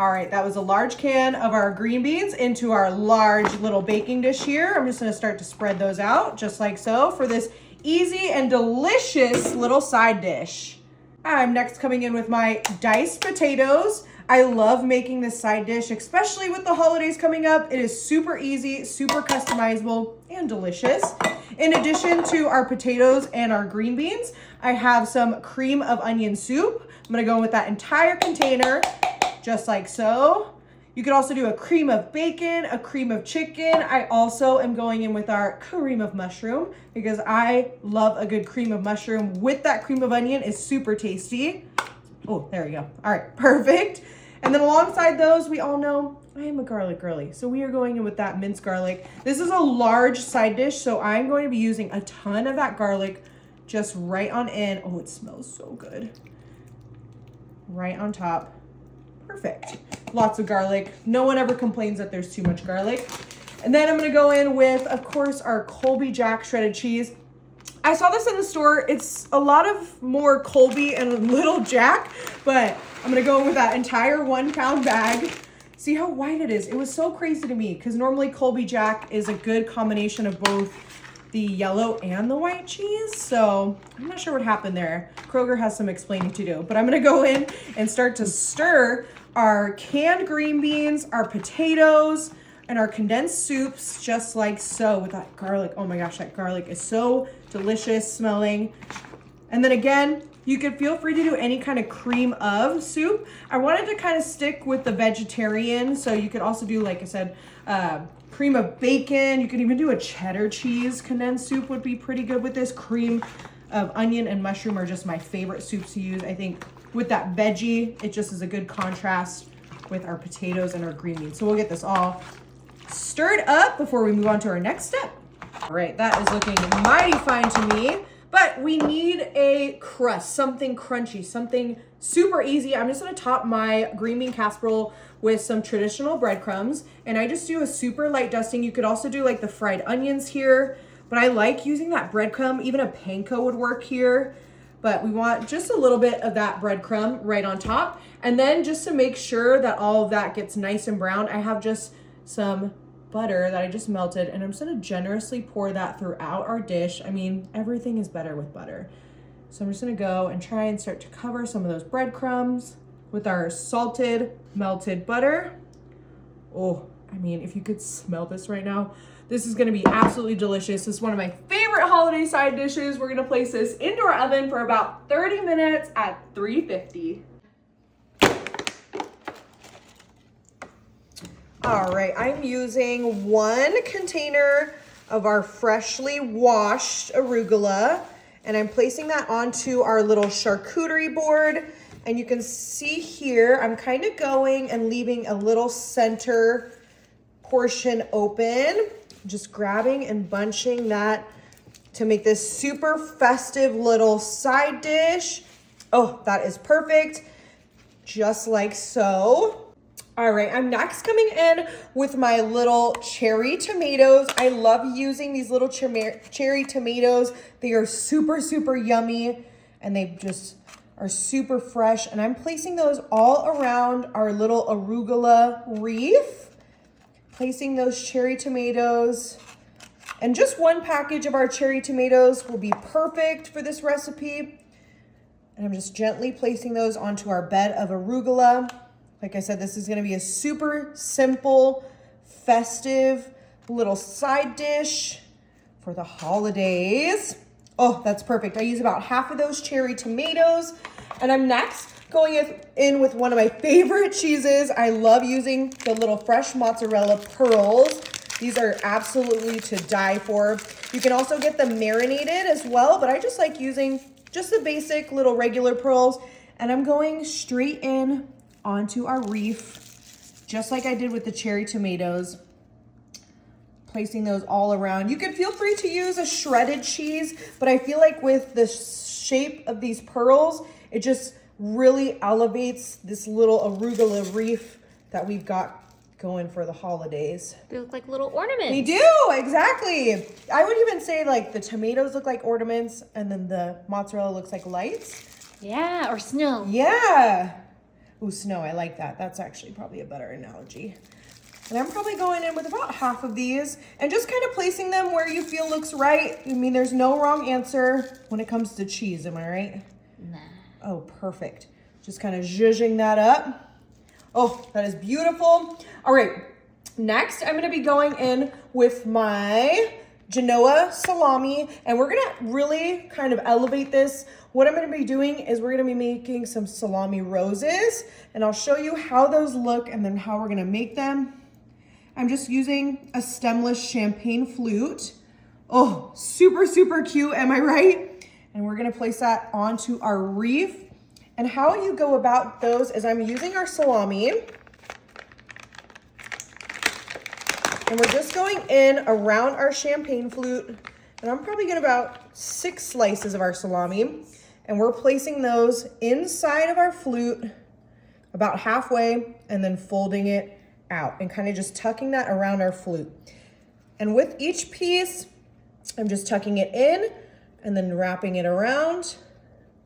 All right, that was a large can of our green beans into our large little baking dish here. I'm just gonna start to spread those out just like so for this easy and delicious little side dish. I'm next coming in with my diced potatoes. I love making this side dish, especially with the holidays coming up. It is super easy, super customizable, and delicious. In addition to our potatoes and our green beans, I have some cream of onion soup. I'm gonna go in with that entire container, just like so. You could also do a cream of bacon, a cream of chicken. I also am going in with our cream of mushroom because I love a good cream of mushroom with that cream of onion. Is super tasty. Oh, there we go. All right, perfect. And then alongside those, we all know I am a garlic girly. So we are going in with that minced garlic. This is a large side dish, so I'm going to be using a ton of that garlic just right on in. Oh, it smells so good. Right on top. Perfect. Lots of garlic. No one ever complains that there's too much garlic. And then I'm gonna go in with, of course, our Colby Jack shredded cheese. I saw this in the store. It's a lot of more Colby and a little Jack, but I'm gonna go in with that entire 1 pound bag. See how white it is. It was so crazy to me because normally Colby Jack is a good combination of both the yellow and the white cheese. So I'm not sure what happened there. Kroger has some explaining to do, but I'm gonna go in and start to stir our canned green beans, our potatoes, and our condensed soups just like so with that garlic. Oh my gosh, that garlic is so delicious smelling. And then again, you could feel free to do any kind of cream of soup. I wanted to kind of stick with the vegetarian, so you could also do, like I said, cream of bacon. You could even do a cheddar cheese condensed soup would be pretty good with this. Cream of onion and mushroom are just my favorite soups to use. I think with that veggie, it just is a good contrast with our potatoes and our green beans. So we'll get this all stirred up before we move on to our next step. All right, that is looking mighty fine to me, but we need a crust, something crunchy, something super easy. I'm just gonna top my green bean casserole with some traditional breadcrumbs, and I just do a super light dusting. You could also do like the fried onions here, but I like using that breadcrumb. Even a panko would work here, but we want just a little bit of that breadcrumb right on top. And then just to make sure that all of that gets nice and brown, I have just some butter that I just melted, and I'm just gonna generously pour that throughout our dish. I mean, everything is better with butter. So I'm just gonna go and try and start to cover some of those breadcrumbs with our salted melted butter. Oh, I mean, if you could smell this right now, this is gonna be absolutely delicious. This is one of my favorite holiday side dishes. We're gonna place this into our oven for about 30 minutes at 350. All right, I'm using 1 container of our freshly washed arugula, and I'm placing that onto our little charcuterie board. And you can see here, I'm kind of going and leaving a little center portion open, just grabbing and bunching that to make this super festive little side dish. Oh, that is perfect, just like so. All right, I'm next coming in with my little cherry tomatoes. I love using these little cherry tomatoes. They are super, super yummy, and they just are super fresh. And I'm placing those all around our little arugula wreath. Placing those cherry tomatoes. And just 1 package of our cherry tomatoes will be perfect for this recipe. And I'm just gently placing those onto our bed of arugula. Like I said, this is gonna be a super simple, festive little side dish for the holidays. Oh, that's perfect. I use about half of those cherry tomatoes. And I'm next going in with one of my favorite cheeses. I love using the little fresh mozzarella pearls. These are absolutely to die for. You can also get them marinated as well, but I just like using just the basic little regular pearls. And I'm going straight in onto our wreath, just like I did with the cherry tomatoes. Placing those all around. You can feel free to use a shredded cheese, but I feel like with the shape of these pearls, it just really elevates this little arugula wreath that we've got going for the holidays. They look like little ornaments. They do, exactly. I would even say like the tomatoes look like ornaments and then the mozzarella looks like lights. Yeah, or snow. Yeah. Ooh, snow, I like that. That's actually probably a better analogy. And I'm probably going in with about half of these and just kind of placing them where you feel looks right. I mean, there's no wrong answer when it comes to cheese, am I right? Nah. Oh, perfect. Just kind of zhuzhing that up. Oh, that is beautiful. All right, next I'm gonna be going in with my Genoa salami, and we're gonna really kind of elevate this. What I'm gonna be doing is we're gonna be making some salami roses, and I'll show you how those look and then how we're gonna make them. I'm just using a stemless champagne flute. Oh, super, super cute, am I right? And we're gonna place that onto our wreath. And how you go about those is I'm using our salami, and we're just going in around our champagne flute. And I'm probably getting about 6 slices of our salami. And we're placing those inside of our flute about halfway and then folding it out and kind of just tucking that around our flute. And with each piece, I'm just tucking it in and then wrapping it around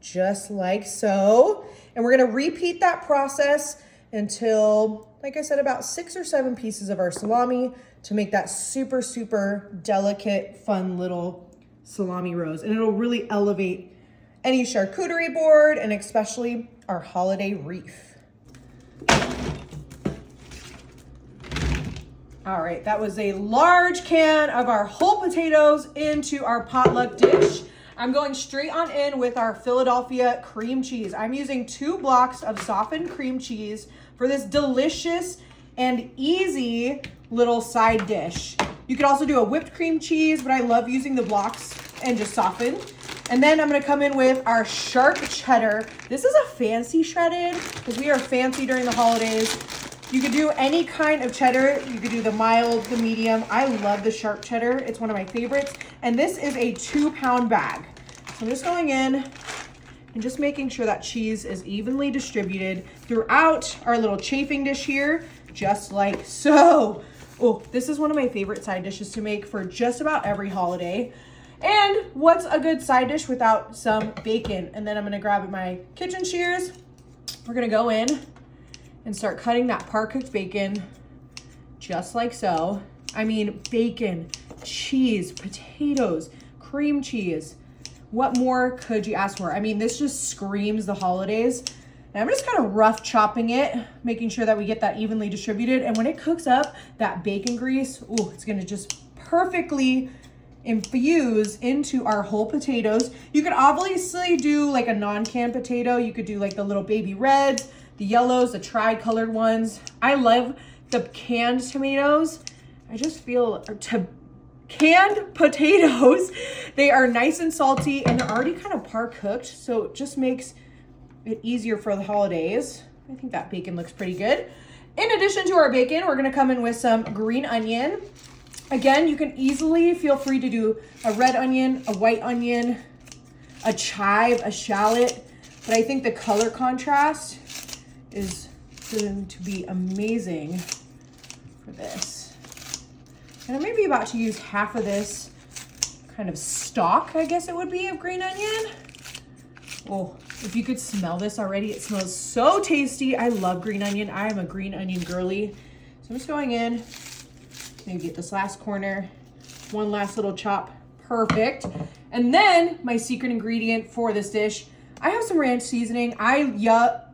just like so. And we're gonna repeat that process until, like I said, about 6 or 7 pieces of our salami to make that super, super delicate, fun little salami rose. And it'll really elevate any charcuterie board and especially our holiday wreath. All right, that was a large can of our whole potatoes into our potluck dish. I'm going straight on in with our Philadelphia cream cheese. I'm using 2 blocks of softened cream cheese for this delicious and easy little side dish. You could also do a whipped cream cheese, but I love using the blocks and just soften. And then I'm gonna come in with our sharp cheddar. This is a fancy shredded because we are fancy during the holidays. You could do any kind of cheddar. You could do the mild, the medium. I love the sharp cheddar. It's one of my favorites. And this is a 2-pound bag. So I'm just going in and just making sure that cheese is evenly distributed throughout our little chafing dish here, just like so. Oh, this is one of my favorite side dishes to make for just about every holiday. And what's a good side dish without some bacon? And then I'm gonna grab my kitchen shears. We're gonna go in and start cutting that par-cooked bacon just like so. I mean, bacon, cheese, potatoes, cream cheese. What more could you ask for? I mean, this just screams the holidays. And I'm just kind of rough chopping it, making sure that we get that evenly distributed. And when it cooks up, that bacon grease, ooh, it's gonna just perfectly infuse into our whole potatoes. You could obviously do like a non-canned potato. You could do like the little baby reds, the yellows, the tri-colored ones. I love the canned tomatoes. I just feel, canned potatoes, they are nice and salty and they're already kind of par-cooked, so it just makes it easier for the holidays. I think that bacon looks pretty good. In addition to our bacon, we're gonna come in with some green onion. Again, you can easily feel free to do a red onion, a white onion, a chive, a shallot, but I think the color contrast is going to be amazing for this. And I'm maybe about to use half of this kind of stalk, I guess it would be, of green onion. Oh, if you could smell this already, it smells so tasty. I love green onion. I am a green onion girly. So I'm just going in, maybe get this last corner, one last little chop, perfect. And then my secret ingredient for this dish, I have some ranch seasoning. I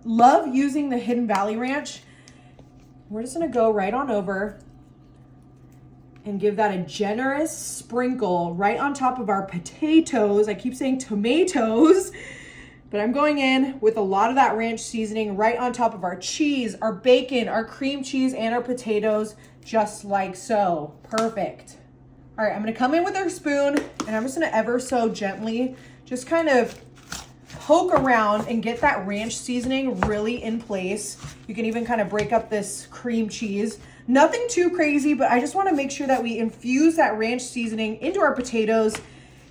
love using the Hidden Valley Ranch. We're just gonna go right on over and give that a generous sprinkle right on top of our potatoes. I keep saying tomatoes, but I'm going in with a lot of that ranch seasoning right on top of our cheese, our bacon, our cream cheese, and our potatoes, just like so. Perfect. All right, I'm gonna come in with our spoon and I'm just gonna ever so gently just kind of poke around and get that ranch seasoning really in place. You can even kind of break up this cream cheese. Nothing too crazy, but I just want to make sure that we infuse that ranch seasoning into our potatoes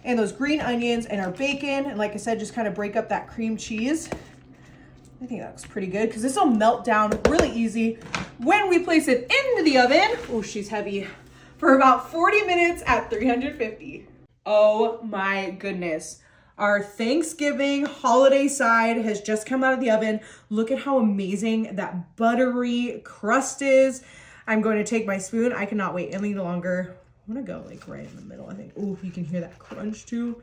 and those green onions and our bacon. And like I said, just kind of break up that cream cheese. I think that looks pretty good because this will melt down really easy when we place it into the oven. Oh, she's heavy. For about 40 minutes at 350. Oh my goodness. Our Thanksgiving holiday side has just come out of the oven. Look at how amazing that buttery crust is. I'm going to take my spoon. I cannot wait any longer. I'm gonna go like right in the middle, I think. Oh, you can hear that crunch too.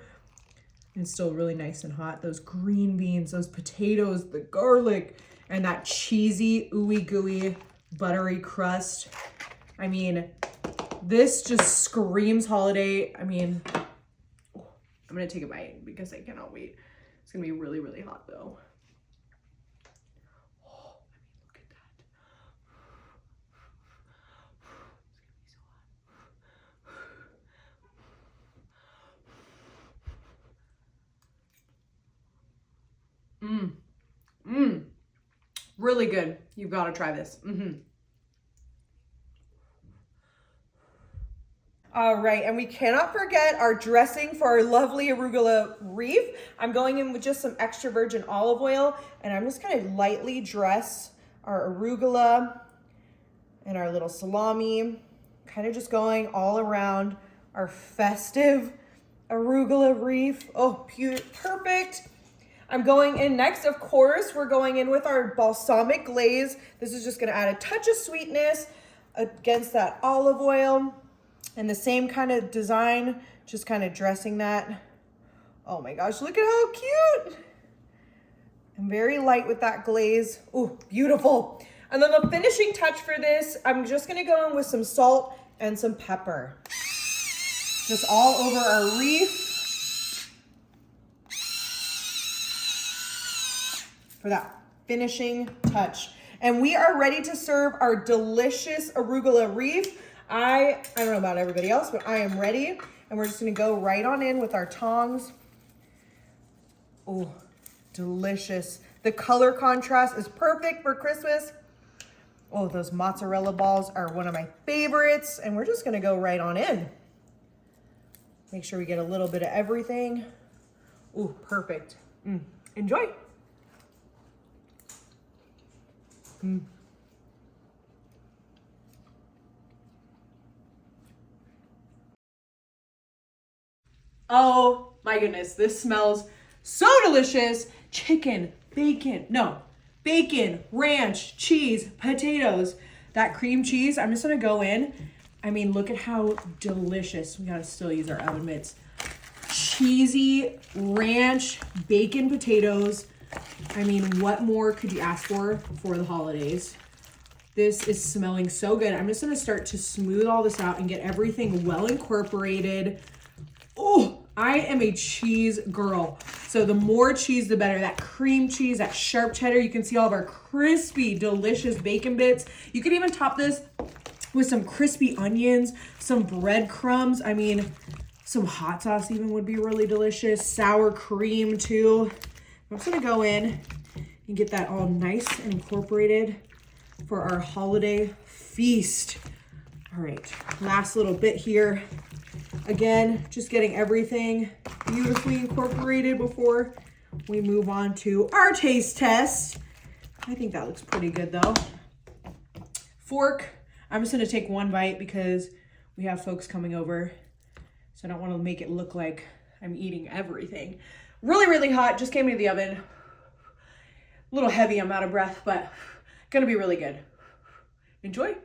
It's still really nice and hot. Those green beans, those potatoes, the garlic, and that cheesy, ooey gooey, buttery crust. I mean, this just screams holiday. I mean, I'm gonna take a bite because I cannot wait. It's gonna be really, really hot though. Oh, I mean, look at that. Really good. You've got to try this. All right, and we cannot forget our dressing for our lovely arugula wreath. I'm going in with just some extra virgin olive oil, and I'm just gonna lightly dress our arugula and our little salami, kind of just going all around our festive arugula wreath. Oh, perfect. I'm going in next, of course, we're going in with our balsamic glaze. This is just gonna add a touch of sweetness against that olive oil. And the same kind of design, just kind of dressing that. Oh my gosh, look at how cute. I'm very light with that glaze. Ooh, beautiful. And then the finishing touch for this, I'm just gonna go in with some salt and some pepper. Just all over our wreath. For that finishing touch. And we are ready to serve our delicious arugula wreath. I don't know about everybody else, but I am ready. And we're just gonna go right on in with our tongs. Oh, delicious. The color contrast is perfect for Christmas. Oh, those mozzarella balls are one of my favorites. And we're just gonna go right on in. Make sure we get a little bit of everything. Oh, perfect. Enjoy. Oh my goodness, this smells so delicious. Chicken, bacon, ranch, cheese, potatoes. That cream cheese, I'm just gonna go in. I mean, look at how delicious. We gotta still use our oven mitts. Cheesy ranch, bacon, potatoes. I mean, what more could you ask for the holidays? This is smelling so good. I'm just gonna start to smooth all this out and get everything well incorporated. Oh, I am a cheese girl. So the more cheese, the better. That cream cheese, that sharp cheddar. You can see all of our crispy, delicious bacon bits. You could even top this with some crispy onions, some breadcrumbs. I mean, some hot sauce even would be really delicious. Sour cream too. I'm just gonna go in and get that all nice and incorporated for our holiday feast. All right, last little bit here. Again, just getting everything beautifully incorporated before we move on to our taste test. I think that looks pretty good though. Fork, I'm just gonna take one bite because we have folks coming over. So I don't wanna make it look like I'm eating everything. Really, really hot, just came into the oven. A little heavy, I'm out of breath, but gonna be really good. Enjoy.